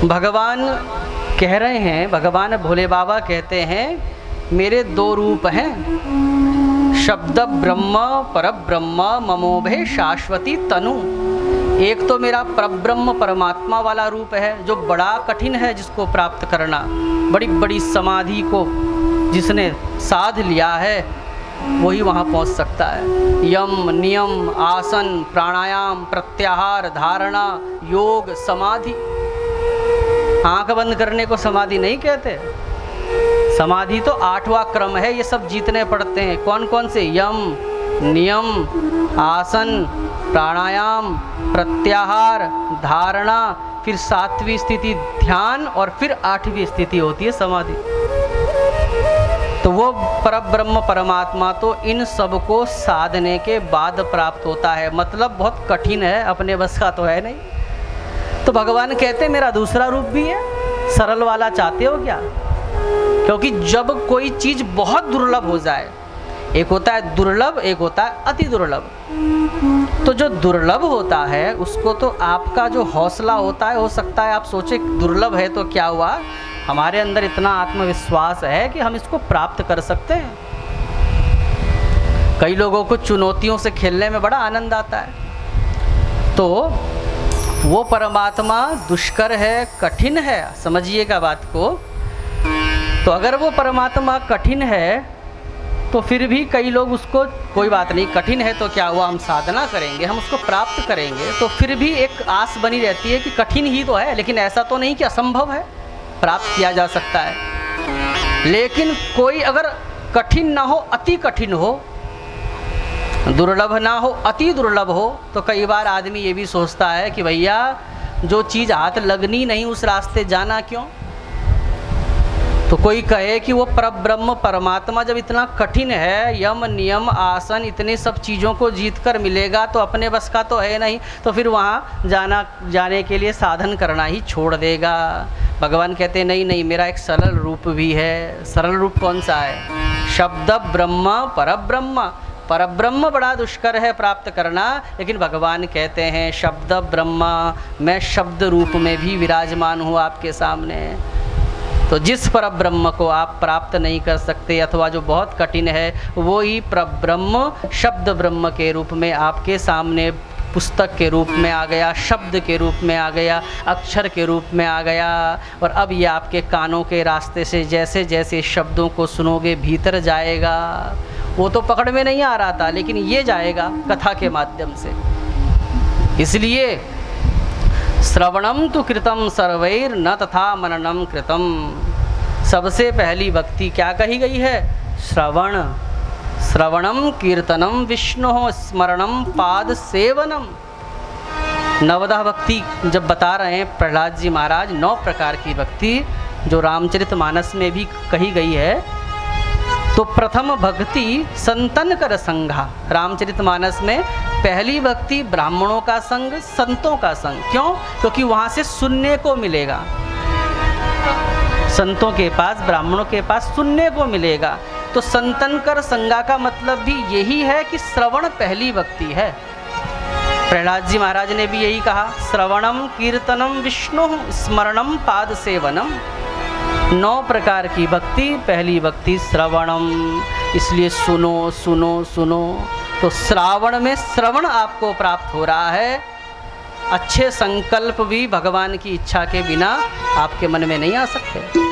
भगवान कह रहे हैं, भगवान भोले बाबा कहते हैं मेरे दो रूप हैं, शब्द ब्रह्म पर ब्रह्म ममोभे शाश्वती तनु। एक तो मेरा परब्रह्म परमात्मा वाला रूप है जो बड़ा कठिन है, जिसको प्राप्त करना, बड़ी बड़ी समाधि को जिसने साध लिया है वही वहाँ पहुँच सकता है। यम नियम आसन प्राणायाम प्रत्याहार धारणा योग समाधि। आंख बंद करने को समाधि नहीं कहते, समाधि तो 8वां क्रम है। ये सब जीतने पड़ते हैं। कौन कौन से? यम नियम आसन प्राणायाम प्रत्याहार धारणा, फिर 7वीं स्थिति ध्यान, और फिर 8वीं स्थिति होती है समाधि। तो वो परब्रह्म परमात्मा तो इन सब को साधने के बाद प्राप्त होता है। मतलब बहुत कठिन है, अपने बस का तो है नहीं। तो भगवान कहते मेरा दूसरा रूप भी है, सरल वाला चाहते हो क्या? क्योंकि जब कोई चीज़ बहुत दुर्लभ हो जाए, एक होता है दुर्लभ, एक होता है अति दुर्लभ। तो जो दुर्लभ होता है उसको तो आपका जो हौसला होता है, हो सकता है आप सोचे दुर्लभ है तो क्या हुआ, हमारे अंदर इतना आत्मविश्वास है कि हम इसको प्राप्त कर सकते हैं। कई लोगों को चुनौतियों से खेलने में बड़ा आनंद आता है। तो वो परमात्मा दुष्कर है, कठिन है, समझिएगा बात को। तो अगर वो परमात्मा कठिन है तो फिर भी कई लोग उसको, कोई बात नहीं कठिन है तो क्या हुआ, हम साधना करेंगे, हम उसको प्राप्त करेंगे। तो फिर भी एक आस बनी रहती है कि कठिन ही तो है, लेकिन ऐसा तो नहीं कि असंभव है, प्राप्त किया जा सकता है। लेकिन कोई अगर कठिन ना हो, अति कठिन हो, दुर्लभ ना हो, अति दुर्लभ हो, तो कई बार आदमी ये भी सोचता है कि भैया जो चीज़ हाथ लगनी नहीं उस रास्ते जाना क्यों। तो कोई कहे कि वो परब्रह्म परमात्मा जब इतना कठिन है, यम नियम आसन इतने सब चीज़ों को जीत कर मिलेगा तो अपने बस का तो है नहीं, तो फिर वहाँ जाने के लिए साधन करना ही छोड़ देगा। भगवान कहते हैं नहीं नहीं, मेरा एक सरल रूप भी है। सरल रूप कौन सा है? शब्द ब्रह्म परब्रह्म। परब्रह्म बड़ा दुष्कर है प्राप्त करना, लेकिन भगवान कहते हैं शब्द ब्रह्म, मैं शब्द रूप में भी विराजमान हूँ आपके सामने। तो जिस परब्रह्म को आप प्राप्त नहीं कर सकते अथवा जो बहुत कठिन है, वो ही परब्रह्म शब्द ब्रह्म के रूप में आपके सामने पुस्तक के रूप में आ गया, शब्द के रूप में आ गया, अक्षर के रूप में आ गया। और अब ये आपके कानों के रास्ते से जैसे जैसे शब्दों को सुनोगे भीतर जाएगा। वो तो पकड़ में नहीं आ रहा था, लेकिन ये जाएगा कथा के माध्यम से। इसलिए श्रवणम तो कृतम सर्वैर न तथा मननम कृतम। सबसे पहली भक्ति क्या कही गई है? श्रवण। श्रवणम कीर्तनम विष्णु स्मरणम पाद सेवनम। नवदा भक्ति जब बता रहे हैं प्रहलाद जी महाराज, 9 प्रकार की भक्ति जो रामचरितमानस में भी कही गई है। तो प्रथम भक्ति संतन कर संघा। रामचरितमानस में पहली भक्ति ब्राह्मणों का संग, संतों का संग। क्यों? क्योंकि वहाँ से सुनने को मिलेगा, संतों के पास ब्राह्मणों के पास सुनने को मिलेगा। तो संतन कर संगा का मतलब भी यही है कि श्रवण पहली भक्ति है। प्रहलाद जी महाराज ने भी यही कहा, श्रवणम कीर्तनम विष्णु स्मरणम पाद सेवनम। 9 प्रकार की भक्ति, पहली भक्ति श्रवणम। इसलिए सुनो सुनो सुनो। तो श्रावण में श्रवण आपको प्राप्त हो रहा है। अच्छे संकल्प भी भगवान की इच्छा के बिना आपके मन में नहीं आ सकते।